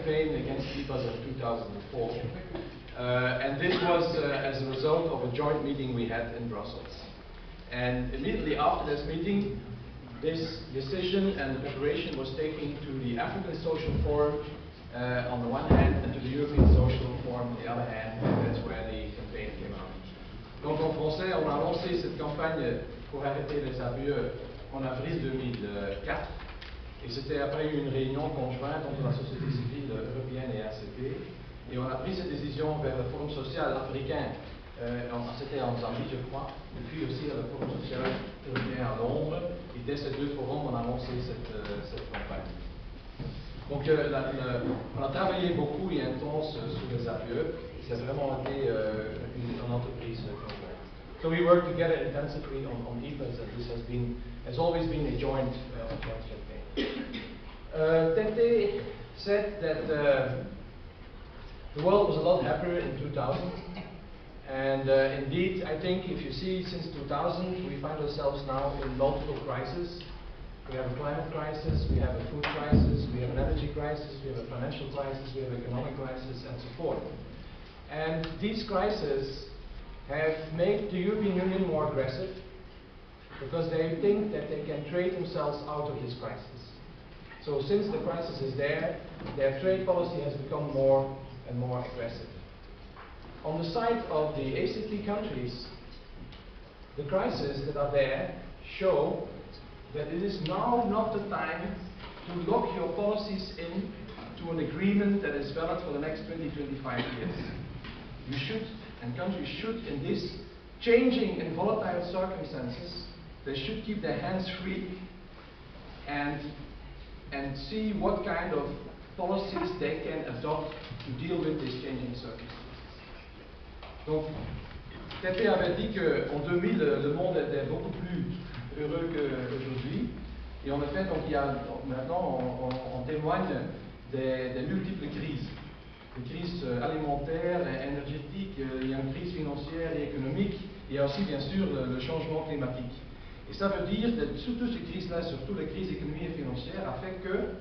campaign against EPAs of 2004. And this was as a result of a joint meeting we had in Brussels. And immediately after this meeting, this decision and the preparation was taken to the African Social Forum on the one hand and to the European Social Forum on the other hand, and that's where the campaign came out. Donc en français, on a lancé cette campagne pour arrêter les APE en avril 2004 et c'était après une réunion conjointe entre la société civile européenne et ACP et on a pris cette décision vers le Forum social africain, c'était en Zambie je crois, et puis aussi le Forum social européen à Londres et dès ces deux forums on a lancé cette campagne. Donc on a travaillé beaucoup et intense sur les APE, ça a vraiment été une entreprise conjointe. So we work together intensively on EPAs, and this has always been a joint campaign. Tete said that the world was a lot happier in 2000, and indeed, I think if you see since 2000, we find ourselves now in multiple crises. We have a climate crisis, we have a food crisis, we have an energy crisis, we have a financial crisis, we have an economic crisis, and so forth. And these crises have made the European Union more aggressive because they think that they can trade themselves out of this crisis. So since the crisis is there, their trade policy has become more and more aggressive. On the side of the ACP countries, the crises that are there show that it is now not the time to lock your policies in to an agreement that is valid for the next 20-25 years. You should, and countries should, in this changing and volatile circumstances, they should keep their hands free and see what kind of policies they can adopt to deal with these changing circumstances. Donc, Tete avait dit qu'en 2000, le monde était beaucoup plus heureux qu'aujourd'hui. Et en effet, donc, maintenant, on témoigne des multiples crises. Des crises alimentaires, énergétiques, il y a une crise financière et économique, il y a aussi bien sûr le changement climatique. Et ça veut dire que toutes ces crises-là, surtout les crises économiques et financières, a fait que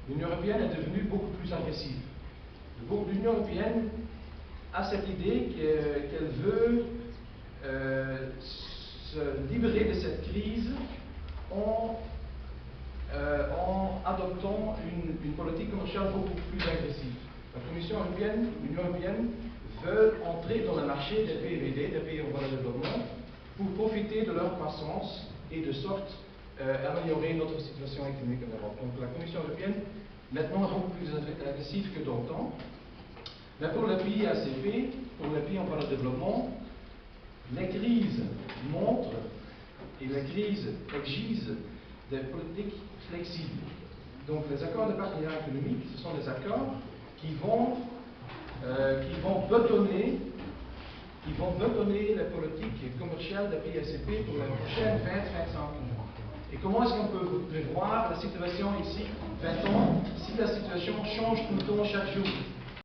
l'Union européenne est devenue beaucoup plus agressive. L'Union européenne a cette idée qu'elle veut se libérer de cette crise en adoptant une politique commerciale beaucoup plus agressive. La Commission européenne, l'Union européenne, veut entrer dans le marché des PVD, des pays en voie de développement, pour profiter de leur croissance et de sorte améliorer notre situation économique en Europe. Donc la Commission européenne, maintenant, est beaucoup plus agressive que d'autant. Mais pour les pays ACP, pour les pays en voie de développement, les crises montrent et les crises exigent des politiques flexibles. Donc les accords de partenariat économique, ce sont des accords qui vont betonner les politiques commerciales des pays ACP pour les prochaines 20-25 ans. Et comment est-ce qu'on peut prévoir la situation ici 20 ans si la situation change tout le temps chaque jour?